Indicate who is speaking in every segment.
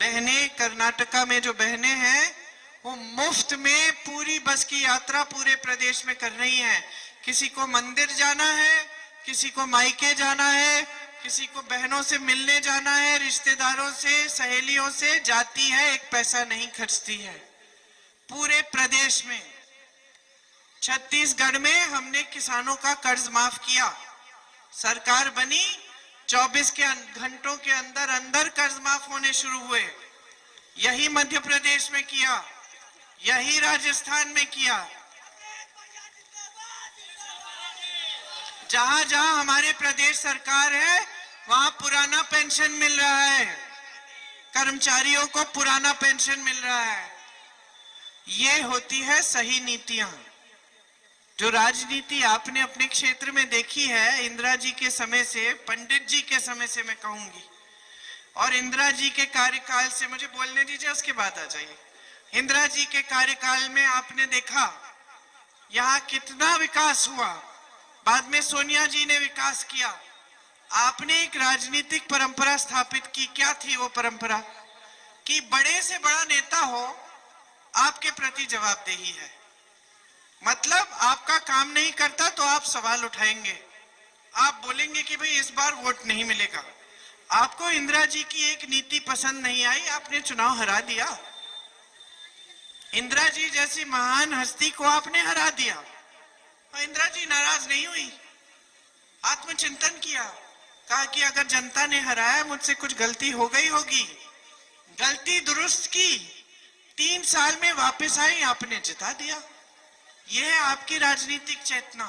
Speaker 1: बहनें, कर्नाटका में जो बहनें हैं वो मुफ्त में पूरी बस की यात्रा पूरे प्रदेश में कर रही हैं। किसी को मंदिर जाना है, किसी को मायके जाना है, किसी को बहनों से मिलने जाना है, रिश्तेदारों से, सहेलियों से जाती है, एक पैसा नहीं खर्चती है। पूरे प्रदेश में छत्तीसगढ़ में हमने किसानों का कर्ज माफ किया। सरकार बनी, 24 घंटों के अंदर अंदर कर्ज माफ होने शुरू हुए। यही मध्य प्रदेश में किया, यही राजस्थान में किया। जहां जहां हमारे प्रदेश सरकार है वहां पुराना पेंशन मिल रहा है, कर्मचारियों को पुराना पेंशन मिल रहा है। ये होती है सही नीतियां। जो राजनीति आपने अपने क्षेत्र में देखी है इंदिरा जी के समय से, पंडित जी के समय से मैं कहूंगी, और इंदिरा जी के कार्यकाल से, मुझे बोलने दीजिए उसके बाद आ जाइए। इंदिरा जी के कार्यकाल में आपने देखा यहाँ कितना विकास हुआ। बाद में सोनिया जी ने विकास किया। आपने एक राजनीतिक परंपरा स्थापित की। क्या थी वो परंपरा? कि बड़े से बड़ा नेता हो, आपके प्रति जवाबदेही है। मतलब आपका काम नहीं करता तो आप सवाल उठाएंगे, आप बोलेंगे कि भाई इस बार वोट नहीं मिलेगा। आपको इंदिरा जी की एक नीति पसंद नहीं आई, आपने चुनाव हरा दिया। इंदिरा जी जैसी महान हस्ती को आपने हरा दिया और इंदिरा जी नाराज नहीं हुई, आत्मचिंतन किया, कहा कि अगर जनता ने हराया, मुझसे कुछ गलती हो गई होगी, गलती दुरुस्त की, 3 साल में वापस आई, आपने जिता दिया। यह है आपकी राजनीतिक चेतना,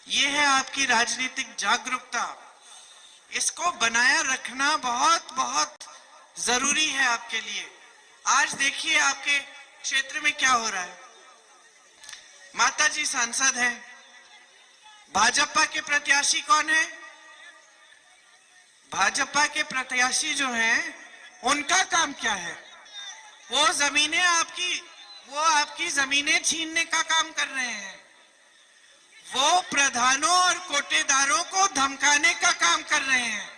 Speaker 1: यह है आपकी राजनीतिक जागरूकता। इसको बनाया रखना बहुत बहुत जरूरी है आपके लिए। आज देखिए आपके क्षेत्र में क्या हो रहा है। माता जी सांसद हैं, भाजपा के प्रत्याशी कौन है? भाजपा के प्रत्याशी जो हैं, उनका काम क्या है? वो आपकी जमीनें छीनने का काम कर रहे हैं। वो प्रधानों और कोटेदारों को धमकाने का काम कर रहे हैं।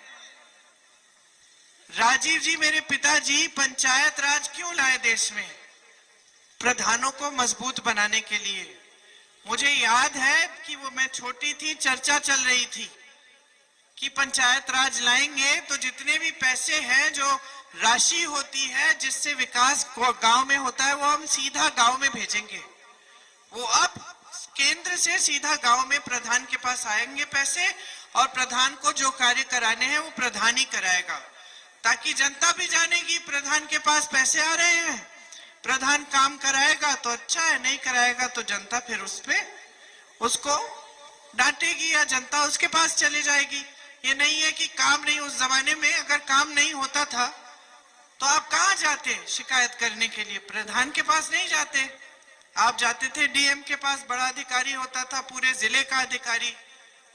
Speaker 1: राजीव जी, मेरे पिताजी, पंचायत राज क्यों लाए देश में? प्रधानों को मजबूत बनाने के लिए। मुझे याद है कि वो मैं छोटी थी, चर्चा चल रही थी कि पंचायत राज लाएंगे तो जितने भी पैसे हैं, जो राशि होती है जिससे विकास गांव में होता है, वो हम सीधा गांव में भेजेंगे। वो अब केंद्र से सीधा गांव में प्रधान के पास आएंगे पैसे, और प्रधान को जो कार्य कराने हैं वो प्रधान ही कराएगा, ताकि जनता भी जानेगी प्रधान के पास पैसे आ रहे हैं। प्रधान काम कराएगा तो अच्छा है, नहीं कराएगा तो जनता फिर उसको डांटेगी या जनता उसके पास चली जाएगी। ये नहीं है कि काम नहीं, उस जमाने में अगर काम नहीं होता था तो आप कहाँ जाते शिकायत करने के लिए? प्रधान के पास नहीं जाते, आप जाते थे डीएम के पास। बड़ा अधिकारी होता था, पूरे जिले का अधिकारी,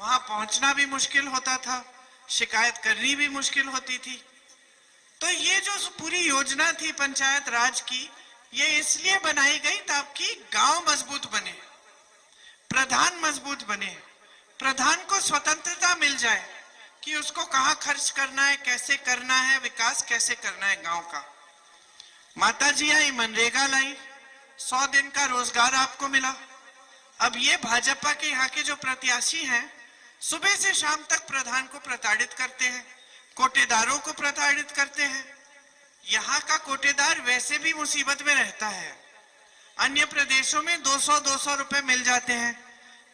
Speaker 1: वहां पहुंचना भी मुश्किल होता था, शिकायत करनी भी मुश्किल होती थी। तो ये जो पूरी योजना थी पंचायत राज की, ये इसलिए बनाई गई ताकि गांव मजबूत बने, प्रधान मजबूत बने, प्रधान को स्वतंत्रता मिल जाए कि उसको कहां खर्च करना है, कैसे करना है, विकास कैसे करना है गांव का। माता जी आई, मनरेगा लाई, 100 दिन का रोजगार आपको मिला। अब ये भाजपा के यहाँ के जो प्रत्याशी हैं, सुबह से शाम तक प्रधान को प्रताड़ित करते हैं, कोटेदारों को प्रताड़ित करते हैं। यहाँ का कोटेदार वैसे भी मुसीबत में रहता है। अन्य प्रदेशों में 200-200 रुपए मिल जाते हैं,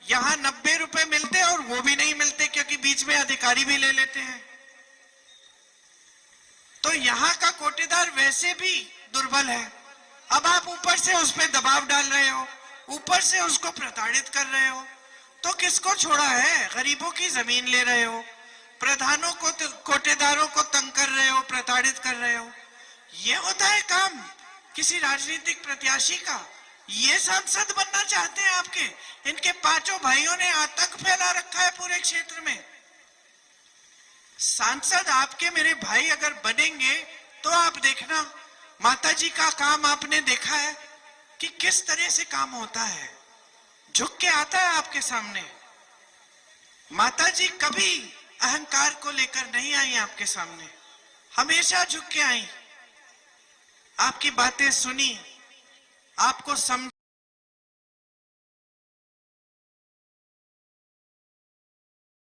Speaker 1: यहाँ 90 रुपए मिलते हैं, और वो भी नहीं मिलते क्योंकि बीच में अधिकारी भी ले लेते हैं। तो यहाँ का कोटेदार वैसे भी दुर्बल है। अब आप ऊपर से उस पर दबाव डाल रहे हो, ऊपर से उसको प्रताड़ित कर रहे हो, तो किसको छोड़ा है? गरीबों की जमीन ले रहे हो, प्रधानों को, कोटेदारों को तंग कर रहे हो, प्रताड़ित कर रहे हो। ये होता है काम किसी राजनीतिक प्रत्याशी का? ये सांसद बनना चाहते हैं आपके? इनके 5 भाइयों ने आतंक फैला रखा है पूरे क्षेत्र में। सांसद आपके मेरे भाई अगर बनेंगे तो आप देखना, माता जी का काम आपने देखा है कि किस तरह से काम होता है, झुक के आता है आपके सामने। माता जी कभी अहंकार को लेकर नहीं आई आपके सामने, हमेशा झुक के आई। आपकी बातें सुनी, आपको समझ